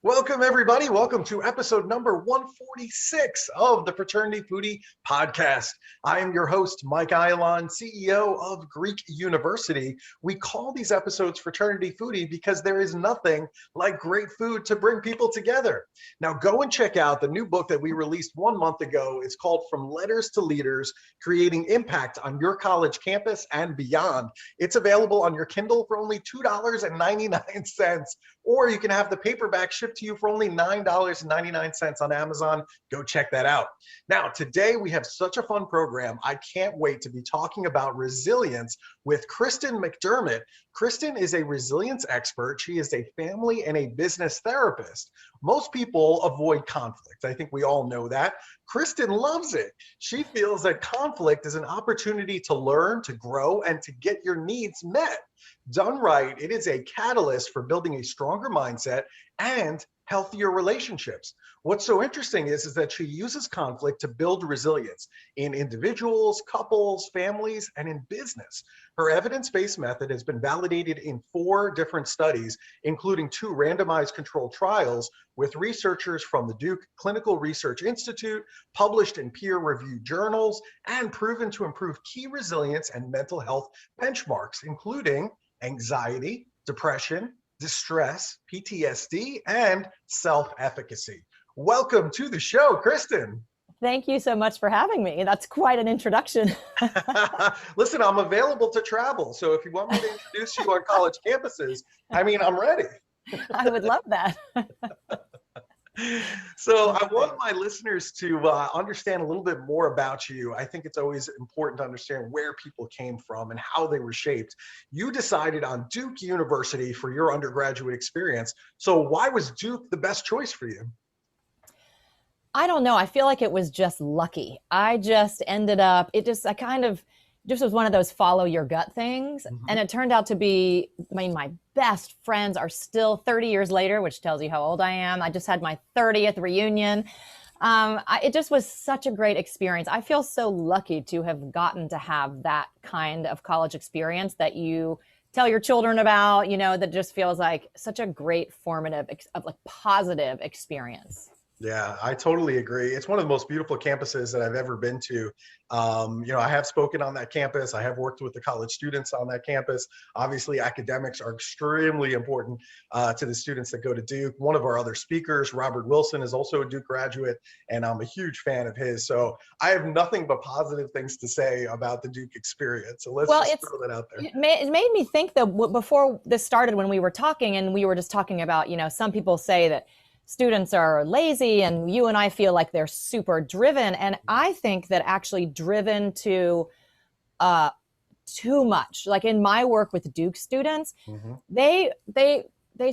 Welcome, everybody. Welcome to episode number 146 of the Fraternity Foodie Podcast. I am your host, Mike Ayalon, CEO of Greek University. We call these episodes Fraternity Foodie because there is nothing like great food to bring people together. Now, go and check out the new book that we released 1 month ago. It's called From Letters to Leaders, Creating Impact on Your College Campus and Beyond. It's available on your Kindle for only $2.99, or you can have the paperback shipped to you for only $9.99 on Amazon. Go check that out. Now, today we have such a fun program. I can't wait to be talking about resilience with Kristin MacDermott. Kristin is a resilience expert. She is a family and a business therapist. Most people avoid conflict. I think we all know that. Kristin loves it. She feels that conflict is an opportunity to learn, to grow, and to get your needs met. Done right, it is a catalyst for building a stronger mindset and healthier relationships. What's so interesting is that she uses conflict to build resilience in individuals, couples, families, and in business. Her evidence-based method has been validated in 4 different studies, including 2 randomized controlled trials with researchers from the Duke Clinical Research Institute, published in peer-reviewed journals, and proven to improve key resilience and mental health benchmarks, including anxiety, depression, distress, PTSD, and self-efficacy. Welcome to the show, Kristin. Thank you so much for having me. That's quite an introduction. Listen, I'm available to travel. So if you want me to introduce you on college campuses, I'm ready. I would love that. So I want my listeners to understand a little bit more about you. I think it's always important to understand where people came from and how they were shaped. You decided on Duke University for your undergraduate experience. So why was Duke the best choice for you? I don't know. I feel like it was just lucky. I just ended up, just was one of those follow your gut things. Mm-hmm. And it turned out to be, my best friends are still 30 years later, which tells you how old I am. I just had my 30th reunion. It just was such a great experience. I feel so lucky to have gotten to have that kind of college experience that you tell your children about, that just feels like such a great formative, positive experience. Yeah, I totally agree. It's one of the most beautiful campuses that I've ever been to. I have spoken on that campus. I have worked with the college students on that campus. Obviously, academics are extremely important to the students that go to Duke. One of our other speakers, Robert Wilson, is also a Duke graduate, and I'm a huge fan of his. So I have nothing but positive things to say about the Duke experience. So let's just throw that out there. It made me think that before this started, when we were talking, and we were just talking about, some people say that students are lazy, and you and I feel like they're super driven. And I think that actually driven to too much. Like in my work with Duke students, mm-hmm. they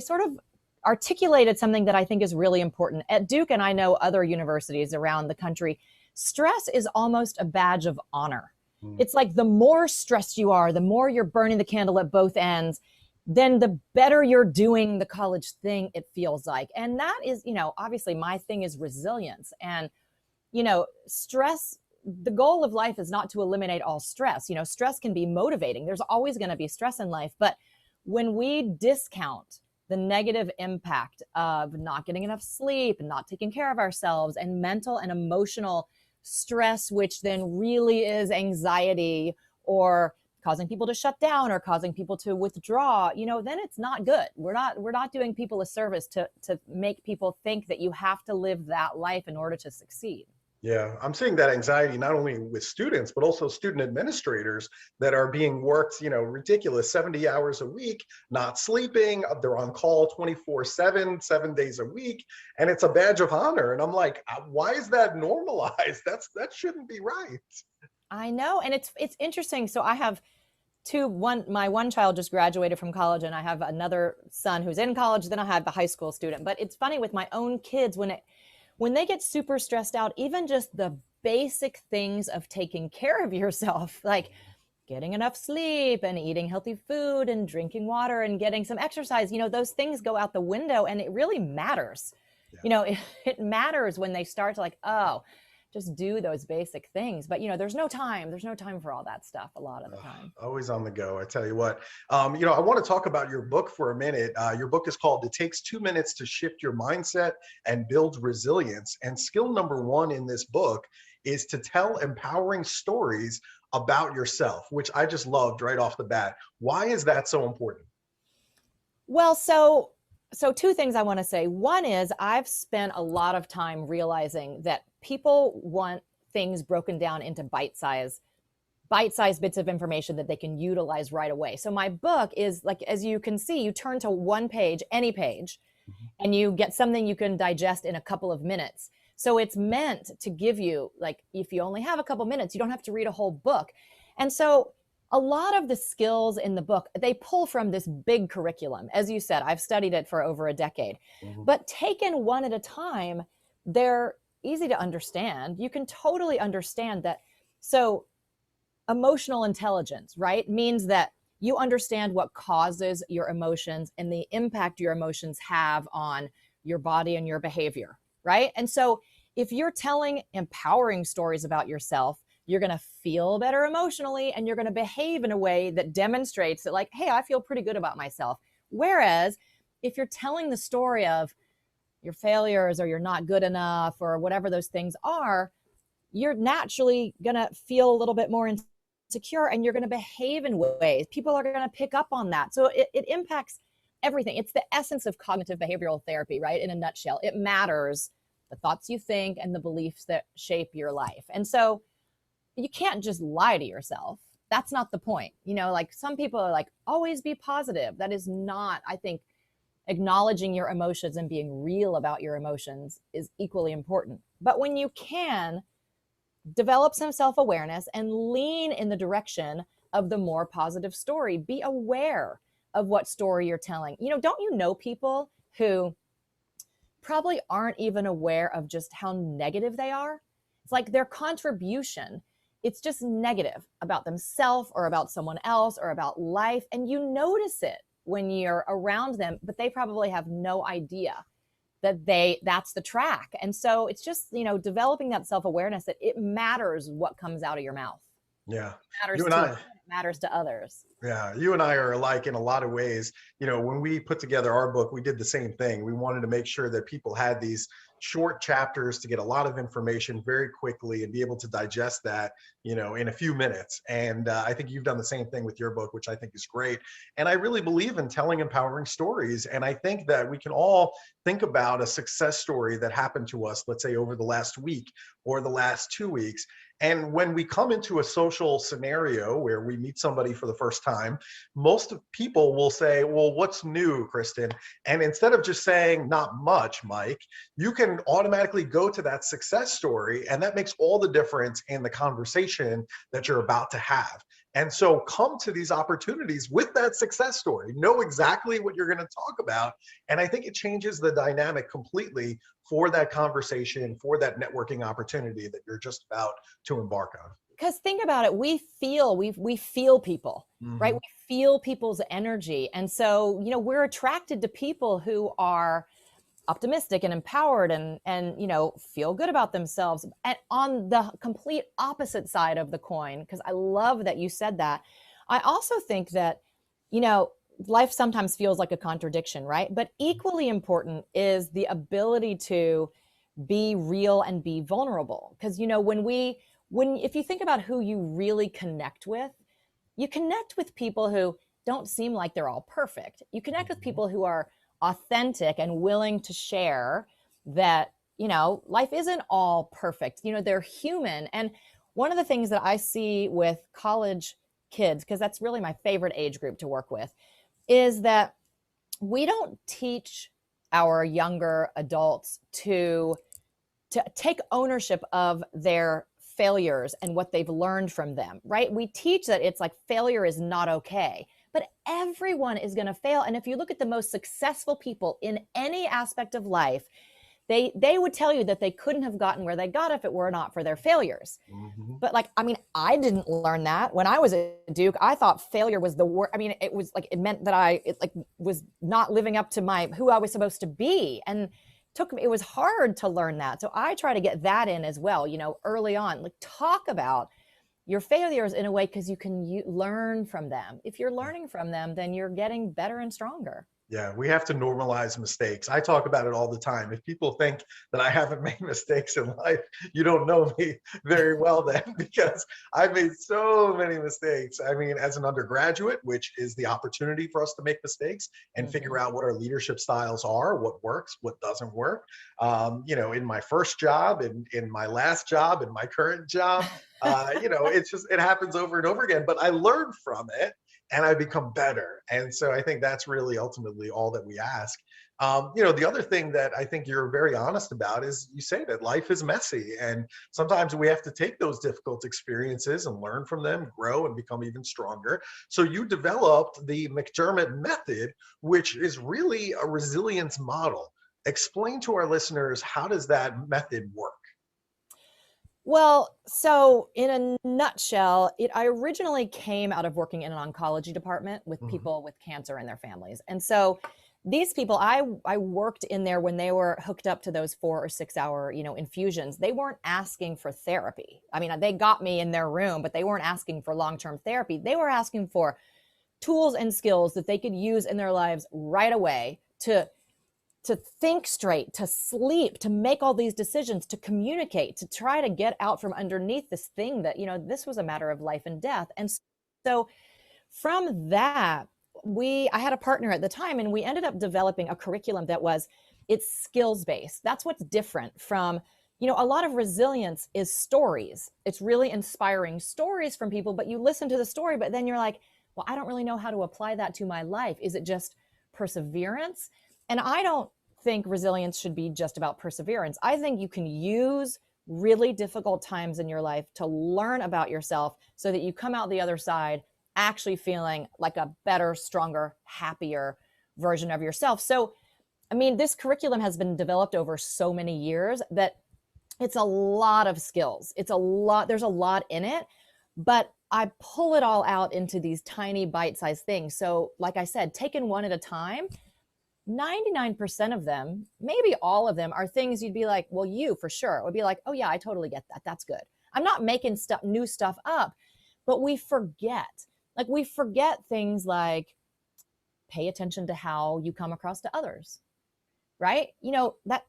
sort of articulated something that I think is really important. At Duke, and I know other universities around the country, stress is almost a badge of honor. Mm-hmm. It's like the more stressed you are, the more you're burning the candle at both ends, then the better you're doing the college thing, it feels like. And that is, obviously my thing is resilience. And, stress, the goal of life is not to eliminate all stress. Stress can be motivating. There's always going to be stress in life. But when we discount the negative impact of not getting enough sleep and not taking care of ourselves, and mental and emotional stress, which then really is anxiety or causing people to shut down or causing people to withdraw, then it's not good. We're not doing people a service to make people think that you have to live that life in order to succeed. Yeah, I'm seeing that anxiety not only with students, but also student administrators that are being worked, ridiculous 70 hours a week, not sleeping. They're on call 24/7, 7 days a week, and it's a badge of honor. And I'm like, why is that normalized? That shouldn't be right. I know. And it's interesting. So I have my one child just graduated from college, and I have another son who's in college. Then I have the high school student. But it's funny with my own kids, when they get super stressed out, even just the basic things of taking care of yourself, like getting enough sleep and eating healthy food and drinking water and getting some exercise, those things go out the window, and it really matters. Yeah. It matters when they start to just do those basic things. But, there's no time for all that stuff a lot of the time. Always on the go. I tell you what, I want to talk about your book for a minute. Your book is called It Takes 2 Minutes to Shift Your Mindset and Build Resilience. And skill number 1 in this book is to tell empowering stories about yourself, which I just loved right off the bat. Why is that so important? Well, so 2 things I want to say. One is I've spent a lot of time realizing that people want things broken down into bite-sized bits of information that they can utilize right away. So my book is like, as you can see, you turn to one page, any page, and you get something you can digest in a couple of minutes. So it's meant to give you, like, if you only have a couple minutes, you don't have to read a whole book. And so a lot of the skills in the book, they pull from this big curriculum. As you said, I've studied it for over a decade, but taken one at a time, they're easy to understand. You can totally understand that. So emotional intelligence, right, means that you understand what causes your emotions and the impact your emotions have on your body and your behavior, right? And so if you're telling empowering stories about yourself, you're going to feel better emotionally and you're going to behave in a way that demonstrates that, like, hey, I feel pretty good about myself. Whereas if you're telling the story of your failures or you're not good enough or whatever those things are, you're naturally going to feel a little bit more insecure and you're going to behave in ways. People are going to pick up on that. So it impacts everything. It's the essence of cognitive behavioral therapy, right? In a nutshell, it matters the thoughts you think and the beliefs that shape your life. And so you can't just lie to yourself. That's not the point. Like some people are like, always be positive. That is not, I think, acknowledging your emotions and being real about your emotions is equally important. But when you can develop some self-awareness and lean in the direction of the more positive story, be aware of what story you're telling. Don't you know people who probably aren't even aware of just how negative they are? It's like their contribution, it's just negative about themselves or about someone else or about life. And you notice it when you're around them, but they probably have no idea that that's the track. And so it's just, developing that self-awareness that it matters what comes out of your mouth. Yeah. It matters to you, it matters to others. Yeah, you and I are alike in a lot of ways. When we put together our book, we did the same thing. We wanted to make sure that people had these short chapters to get a lot of information very quickly and be able to digest that, in a few minutes. And I think you've done the same thing with your book, which I think is great. And I really believe in telling empowering stories. And I think that we can all think about a success story that happened to us, let's say over the last week or the last 2 weeks. And when we come into a social scenario where we meet somebody for the first time, most people will say, well, what's new, Kristin? And instead of just saying, not much, Mike, you can automatically go to that success story. And that makes all the difference in the conversation that you're about to have. And so come to these opportunities with that success story, know exactly what you're going to talk about. And I think it changes the dynamic completely for that conversation, for that networking opportunity that you're just about to embark on. Because think about it, we feel people, right? We feel people's energy. And so, we're attracted to people who are optimistic and empowered and feel good about themselves. And on the complete opposite side of the coin, because I love that you said that, I also think that, life sometimes feels like a contradiction, right? But equally important is the ability to be real and be vulnerable. Because, if you think about who you really connect with, you connect with people who don't seem like they're all perfect. You connect with people who are authentic and willing to share that, life isn't all perfect. They're human. And one of the things that I see with college kids, because that's really my favorite age group to work with, is that we don't teach our younger adults to take ownership of their failures and what they've learned from them, right? We teach that it's like failure is not okay, but everyone is going to fail. And if you look at the most successful people in any aspect of life, they would tell you that they couldn't have gotten where they got if it were not for their failures. But I didn't learn that when I was at Duke. I thought failure was the worst. It meant that I was not living up to who I was supposed to be. And it was hard to learn that. So I try to get that in as well, early on, like talk about your failures in a way, because you can learn from them. If you're learning from them, then you're getting better and stronger. Yeah, we have to normalize mistakes. I talk about it all the time. If people think that I haven't made mistakes in life, you don't know me very well then, because I've made so many mistakes. I mean, as an undergraduate, which is the opportunity for us to make mistakes and figure out what our leadership styles are, what works, what doesn't work. In my first job, in my last job, in my current job, it happens over and over again, but I learn from it and I become better. And so I think that's really ultimately all that we ask. The other thing that I think you're very honest about is you say that life is messy, and sometimes we have to take those difficult experiences and learn from them, grow, and become even stronger. So you developed the MacDermott Method, which is really a resilience model. Explain to our listeners, how does that method work? Well, so in a nutshell, I originally came out of working in an oncology department with people with cancer and their families. And so these people, I worked in there when they were hooked up to those 4 or 6 hour, infusions. They weren't asking for therapy. I mean, they got me in their room, but they weren't asking for long-term therapy. They were asking for tools and skills that they could use in their lives right away to think straight, to sleep, to make all these decisions, to communicate, to try to get out from underneath this thing that, this was a matter of life and death. And so from that, I had a partner at the time, and we ended up developing a curriculum it's skills-based. That's what's different from, a lot of resilience is stories. It's really inspiring stories from people, but you listen to the story, but then you're like, well, I don't really know how to apply that to my life. Is it just perseverance? And I don't think resilience should be just about perseverance. I think you can use really difficult times in your life to learn about yourself so that you come out the other side actually feeling like a better, stronger, happier version of yourself. So, I mean, this curriculum has been developed over so many years that it's a lot of skills. There's a lot in it, but I pull it all out into these tiny bite-sized things. So like I said, taken one at a time, 99% of them, maybe all of them, are things you'd be like, well, you for sure would be like, oh yeah, I totally get that. That's good. I'm not making new stuff up, but we forget things like pay attention to how you come across to others, right? That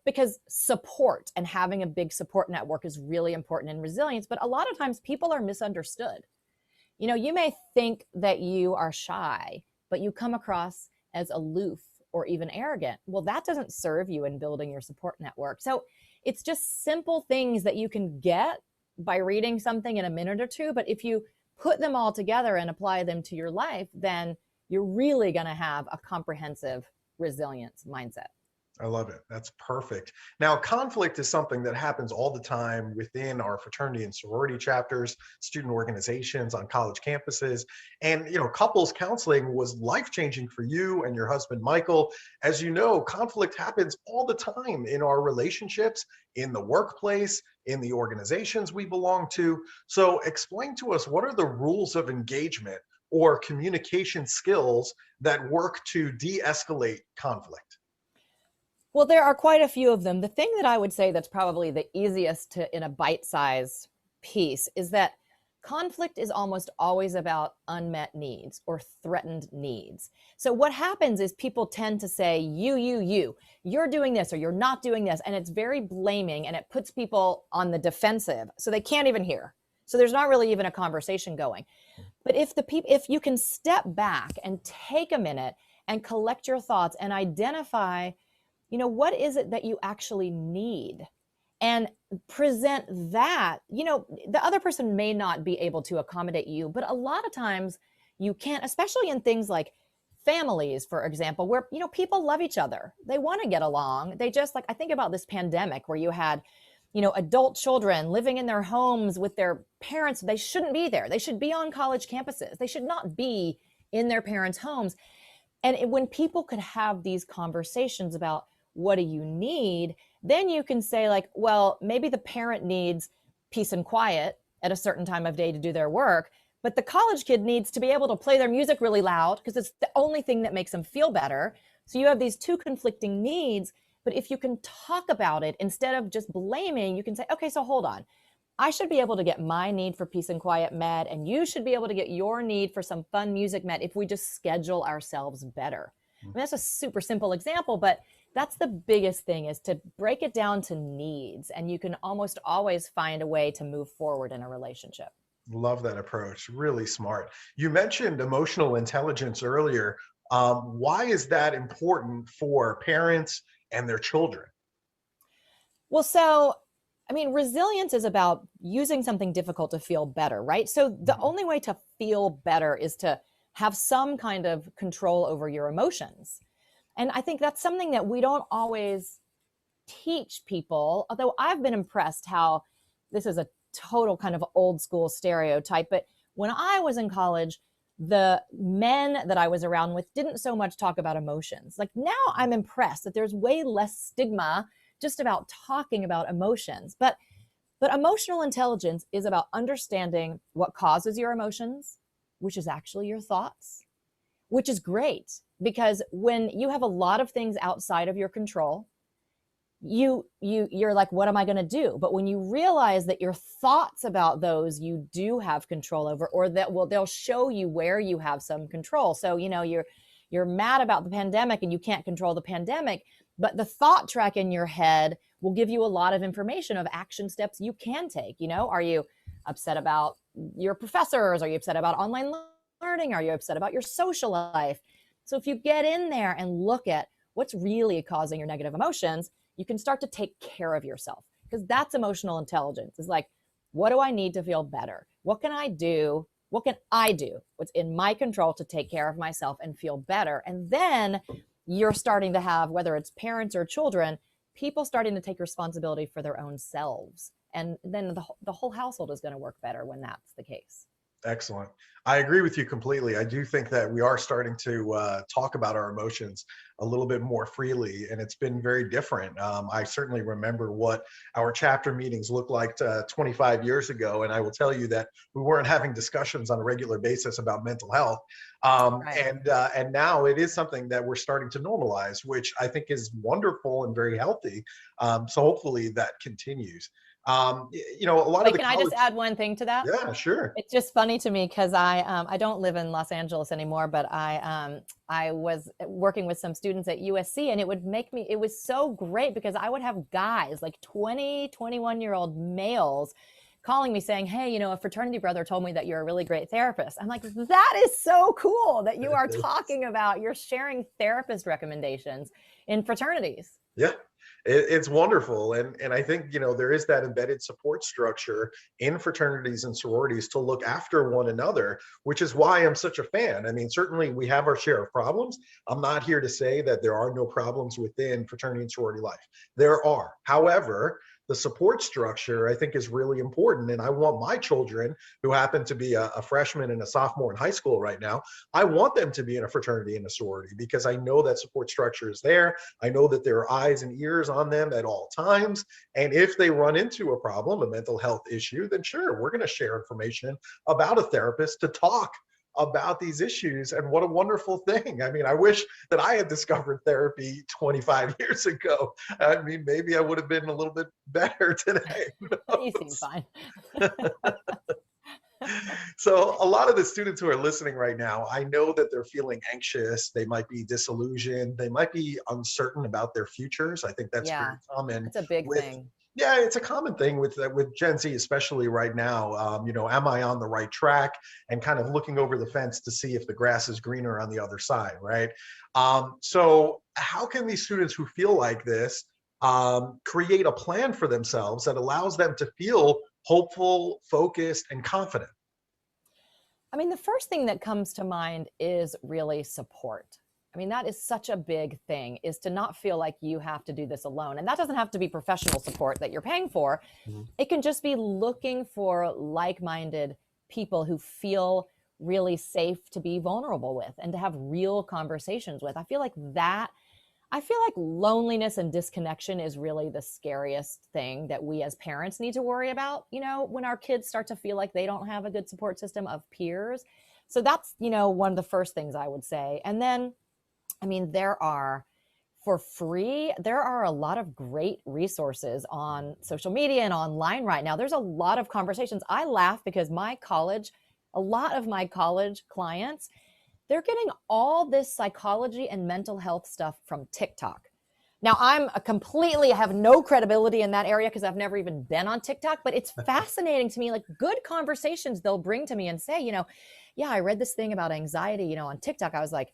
because support and having a big support network is really important in resilience, but a lot of times people are misunderstood. You may think that you are shy, but you come across as aloof or even arrogant. Well, that doesn't serve you in building your support network. So it's just simple things that you can get by reading something in a minute or two. But if you put them all together and apply them to your life, then you're really going to have a comprehensive resilience mindset. I love it. That's perfect. Now, conflict is something that happens all the time within our fraternity and sorority chapters, student organizations, on college campuses. And, couples counseling was life-changing for you and your husband, Michael. As you know, conflict happens all the time in our relationships, in the workplace, in the organizations we belong to. So explain to us, what are the rules of engagement or communication skills that work to de-escalate conflict? Well, there are quite a few of them. The thing that I would say that's probably the easiest in a bite-sized piece is that conflict is almost always about unmet needs or threatened needs. So what happens is people tend to say, you're doing this or you're not doing this. And it's very blaming, and it puts people on the defensive. So they can't even hear. So there's not really even a conversation going. But if you can step back and take a minute and collect your thoughts and identify, what is it that you actually need, and present that, the other person may not be able to accommodate you, but a lot of times you can't, especially in things like families, for example, where, people love each other. They want to get along. They just I think about this pandemic where you had, adult children living in their homes with their parents. They shouldn't be there. They should be on college campuses. They should not be in their parents' homes. And when people could have these conversations about, what do you need? Then you can say well, maybe the parent needs peace and quiet at a certain time of day to do their work, but the college kid needs to be able to play their music really loud because it's the only thing that makes them feel better. So you have these two conflicting needs. But if you can talk about it instead of just blaming, you can say, okay, so hold on. I should be able to get my need for peace and quiet met, and you should be able to get your need for some fun music met if we just schedule ourselves better. I mean, that's a super simple example, but that's the biggest thing, is to break it down to needs, and you can almost always find a way to move forward in a relationship. Love that approach. Really smart. You mentioned emotional intelligence earlier. Why is that important for parents and their children? Well, so I mean, resilience is about using something difficult to feel better, right? So the only way to feel better is to have some kind of control over your emotions. And I think that's something that we don't always teach people, although I've been impressed how this is a total kind of old school stereotype. But when I was in college, the men that I was around with didn't so much talk about emotions. Like now I'm impressed that there's way less stigma just about talking about emotions. But emotional intelligence is about understanding what causes your emotions, which is actually your thoughts, which is great, because when you have a lot of things outside of your control, you're like, what am I going to do? But when you realize that your thoughts about those you do have control over, or they'll show you where you have some control. So, you're mad about the pandemic and you can't control the pandemic, but the thought track in your head will give you a lot of information of action steps you can take. Are you upset about your professors? Are you upset about online learning? Are you upset about your social life? So if you get in there and look at what's really causing your negative emotions, you can start to take care of yourself, because that's emotional intelligence. It's like, what do I need to feel better? What can I do? What can I do? What's in my control to take care of myself and feel better? And then you're starting to have, whether it's parents or children, people starting to take responsibility for their own selves. And then the whole household is going to work better when that's the case. Excellent. I agree with you completely. I do think that we are starting to talk about our emotions a little bit more freely, and it's been very different. I certainly remember what our chapter meetings looked like 25 years ago, and I will tell you that we weren't having discussions on a regular basis about mental health. Right. And now it is something that we're starting to normalize, which I think is wonderful and very healthy. So hopefully that continues. A lot of the Can I just add one thing to that? Yeah, sure. It's just funny to me because I don't live in Los Angeles anymore, but I was working with some students at USC, and it was so great because I would have guys, like 20, 21-year-old males, calling me saying, hey, a fraternity brother told me that you're a really great therapist. I'm like, that is so cool that you are talking about, you're sharing therapist recommendations in fraternities. Yeah. It's wonderful. And I think, there is that embedded support structure in fraternities and sororities to look after one another, which is why I'm such a fan. I mean, certainly we have our share of problems. I'm not here to say that there are no problems within fraternity and sorority life. There are. However, the support structure, I think, is really important. And I want my children, who happen to be a freshman and a sophomore in high school right now, I want them to be in a fraternity and a sorority, because I know that support structure is there. I know that there are eyes and ears on them at all times. And if they run into a problem, a mental health issue, then sure, we're going to share information about a therapist to talk about these issues. And what a wonderful thing. I mean, I wish that I had discovered therapy 25 years ago. I mean, maybe I would have been a little bit better today. You seem fine. So a lot of the students who are listening right now, I know that they're feeling anxious. They might be disillusioned. They might be uncertain about their futures. I think that's very common. It's a big thing. Yeah, it's a common thing with Gen Z, especially right now. Am I on the right track? And kind of looking over the fence to see if the grass is greener on the other side, right? So how can these students who feel like this create a plan for themselves that allows them to feel hopeful, focused, and confident? I mean, the first thing that comes to mind is really support. I mean, that is such a big thing, is to not feel like you have to do this alone. And that doesn't have to be professional support that you're paying for. Mm-hmm. It can just be looking for like-minded people who feel really safe to be vulnerable with and to have real conversations with. I feel like loneliness and disconnection is really the scariest thing that we as parents need to worry about, when our kids start to feel like they don't have a good support system of peers. So that's, one of the first things I would say. And then, I mean, there are for free, there are a lot of great resources on social media and online right now. There's a lot of conversations. I laugh because a lot of my college clients, they're getting all this psychology and mental health stuff from TikTok. Now, I have no credibility in that area because I've never even been on TikTok, but it's fascinating to me, like good conversations they'll bring to me and say, yeah, I read this thing about anxiety, on TikTok. I was like,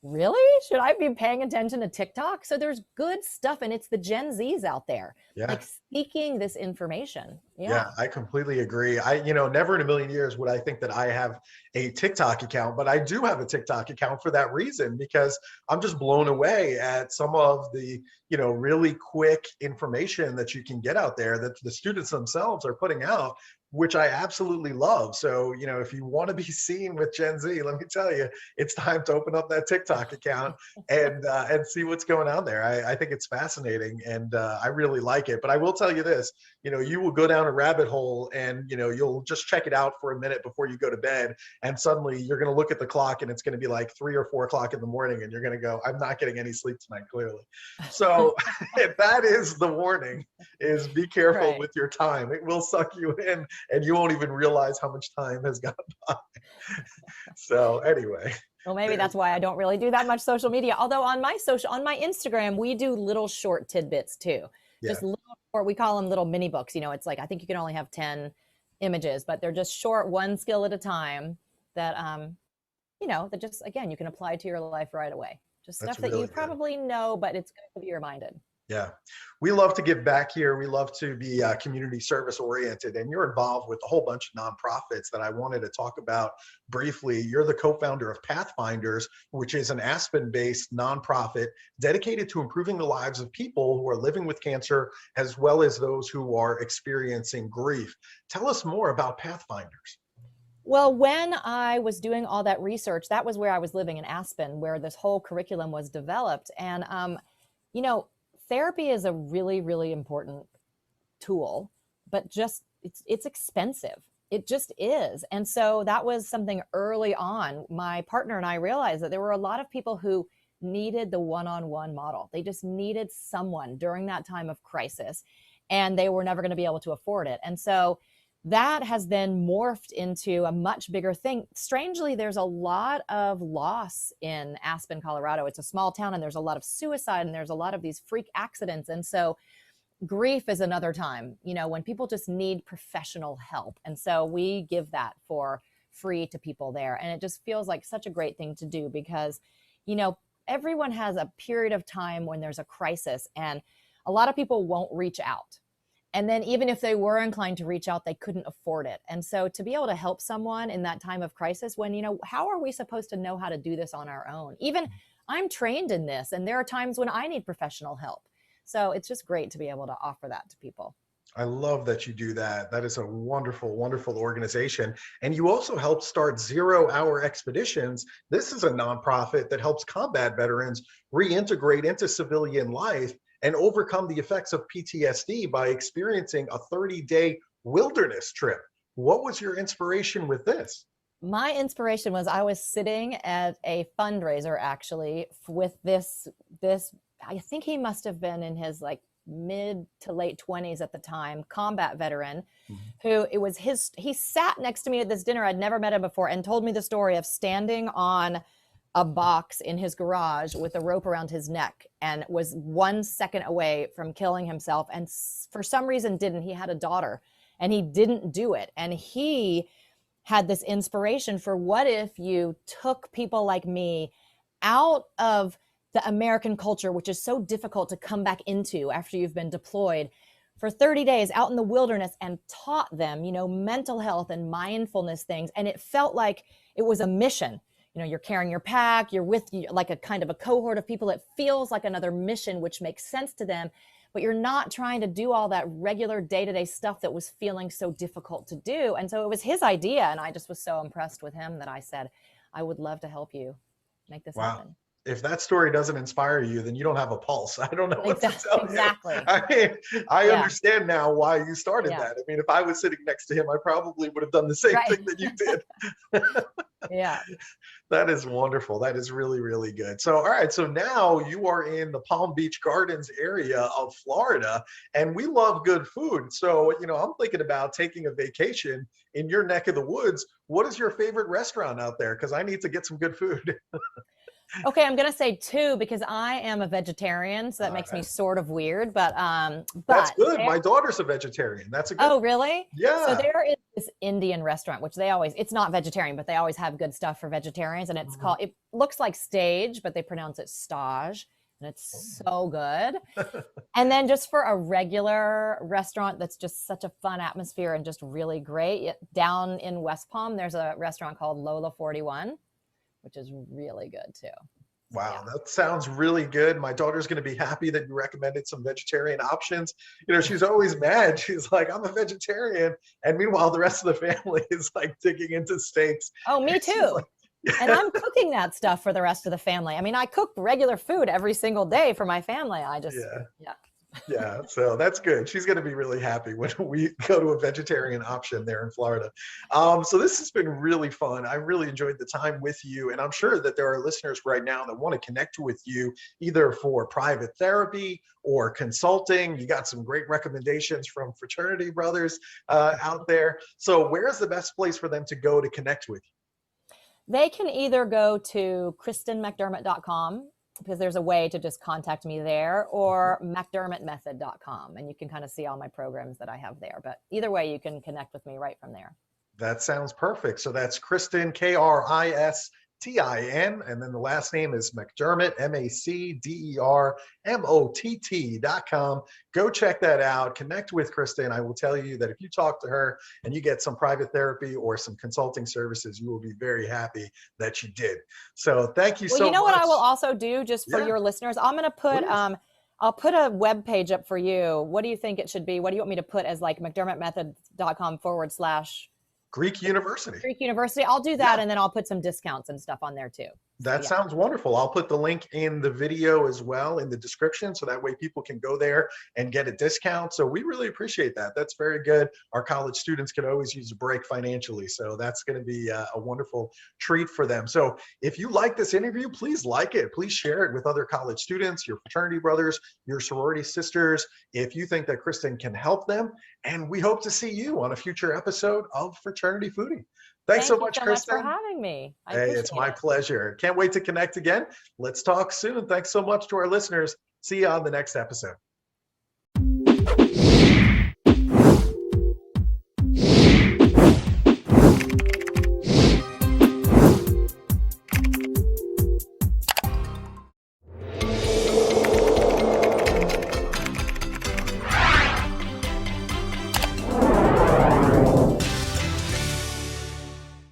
really? Should I be paying attention to TikTok? So there's good stuff, and it's the Gen Zs out there, like seeking this information. Yeah, I completely agree. Never in a million years would I think that I have a TikTok account, but I do have a TikTok account for that reason, because I'm just blown away at some of the, really quick information that you can get out there that the students themselves are putting out, which I absolutely love. So, if you want to be seen with Gen Z, let me tell you, it's time to open up that TikTok account and see what's going on there. I think it's fascinating, and I really like it. But I will tell you this, you will go down a rabbit hole, and you'll just check it out for a minute before you go to bed, and suddenly you're going to look at the clock and it's going to be like 3 or 4 o'clock in the morning, and you're going to go, I'm not getting any sleep tonight, clearly. So that is the warning, is be careful with your time. It will suck you in, and you won't even realize how much time has gone by. So anyway. Well, maybe that's why I don't really do that much social media. Although on my Instagram, we do little short tidbits too. Just we call them little mini books. It's like, I think you can only have 10 images, but they're just short, one skill at a time that, that just, again, you can apply to your life right away. Just stuff that you probably know, but it's going to be reminded. Yeah. We love to give back here. We love to be community service oriented, and you're involved with a whole bunch of nonprofits that I wanted to talk about briefly. You're the co-founder of Pathfinders, which is an Aspen-based nonprofit dedicated to improving the lives of people who are living with cancer, as well as those who are experiencing grief. Tell us more about Pathfinders. Well, when I was doing all that research, that was where I was living in Aspen, where this whole curriculum was developed. And, therapy is a really, really important tool, but it's expensive. It just is. And so that was something early on. My partner and I realized that there were a lot of people who needed the one-on-one model. They just needed someone during that time of crisis, and they were never going to be able to afford it. And so that has then morphed into a much bigger thing. Strangely, there's a lot of loss in Aspen, Colorado. It's a small town, and there's a lot of suicide, and there's a lot of these freak accidents. And so grief is another time, when people just need professional help. And so we give that for free to people there. And it just feels like such a great thing to do, because, everyone has a period of time when there's a crisis, and a lot of people won't reach out. And then even if they were inclined to reach out, they couldn't afford it. And so to be able to help someone in that time of crisis, when, how are we supposed to know how to do this on our own? Even I'm trained in this, and there are times when I need professional help. So it's just great to be able to offer that to people. I love that you do that. That is a wonderful, wonderful organization. And you also help start 0 Hour Expeditions. This is a nonprofit that helps combat veterans reintegrate into civilian life and overcome the effects of PTSD by experiencing a 30-day wilderness trip. What was your inspiration with this? My inspiration was, I was sitting at a fundraiser actually with this, I think he must have been in his mid to late 20s at the time, combat veteran, who he sat next to me at this dinner. I'd never met him before, and told me the story of standing on a box in his garage with a rope around his neck, and was 1 second away from killing himself. And for some reason didn't. He had a daughter, and he didn't do it. And he had this inspiration for, what if you took people like me out of the American culture, which is so difficult to come back into after you've been deployed, for 30 days out in the wilderness, and taught them, mental health and mindfulness things. And it felt like it was a mission. You're carrying your pack, you're with like a kind of a cohort of people. It feels like another mission, which makes sense to them, but you're not trying to do all that regular day-to-day stuff that was feeling so difficult to do. And so it was his idea, and I just was so impressed with him that I said, I would love to help you make this happen. If that story doesn't inspire you, then you don't have a pulse. I don't know what to tell you. Exactly. I understand now why you started that. I mean, if I was sitting next to him, I probably would have done the same thing that you did. Yeah. That is wonderful. That is really, really good. So, all right. So now you are in the Palm Beach Gardens area of Florida, and we love good food. So, I'm thinking about taking a vacation in your neck of the woods. What is your favorite restaurant out there? Because I need to get some good food. Okay, I'm gonna say two because I am a vegetarian, so that All makes me right. sort of weird. But That's good. there, My daughter's a vegetarian. That's a good. oh really? So Yeah. there is this Indian restaurant, which it's not vegetarian, but they always have good stuff for vegetarians, and it looks like stage, but they pronounce it stage, and it's so good. And then just for a regular restaurant that's just such a fun atmosphere and just really great, down in West Palm, there's a restaurant called Lola 41, which is really good too. Wow, that sounds really good. My daughter's going to be happy that you recommended some vegetarian options. She's always mad. She's like, I'm a vegetarian. And meanwhile, the rest of the family is like digging into steaks. Oh, me too. And I'm cooking that stuff for the rest of the family. I mean, I cook regular food every single day for my family. Yeah, so that's good. She's going to be really happy when we go to a vegetarian option there in Florida. So this has been really fun. I really enjoyed the time with you, and I'm sure that there are listeners right now that want to connect with you either for private therapy or consulting. You got some great recommendations from fraternity brothers out there. So where's the best place for them to go to connect with you? They can either go to KristinMacDermott.com, because there's a way to just contact me there, or MacDermottMethod.com, and you can kind of see all my programs that I have there. But either way, you can connect with me right from there. That sounds perfect. So that's Kristin, Kristin, and then the last name is MacDermott, MacDermott.com. Go check that out. Connect with Kristin. I will tell you that if you talk to her and you get some private therapy or some consulting services, you will be very happy that you did. So thank you so much. Well, you know what I will also do just for your listeners? I'm going to put I'll put a web page up for you. What do you think it should be? What do you want me to put as like MacDermottMethod.com / Greek University. Greek University. I'll do that, and then I'll put some discounts and stuff on there too. That sounds wonderful. I'll put the link in the video as well in the description, so that way people can go there and get a discount. So we really appreciate that. That's very good. Our college students can always use a break financially, so that's going to be a wonderful treat for them. So if you like this interview, please like it. Please share it with other college students, your fraternity brothers, your sorority sisters, if you think that Kristin can help them. And we hope to see you on a future episode of Fraternity Foodie. Thanks so much, Kristin. Thank you so much for having me. Hey, it's my pleasure. Can't wait to connect again. Let's talk soon. Thanks so much to our listeners. See you on the next episode.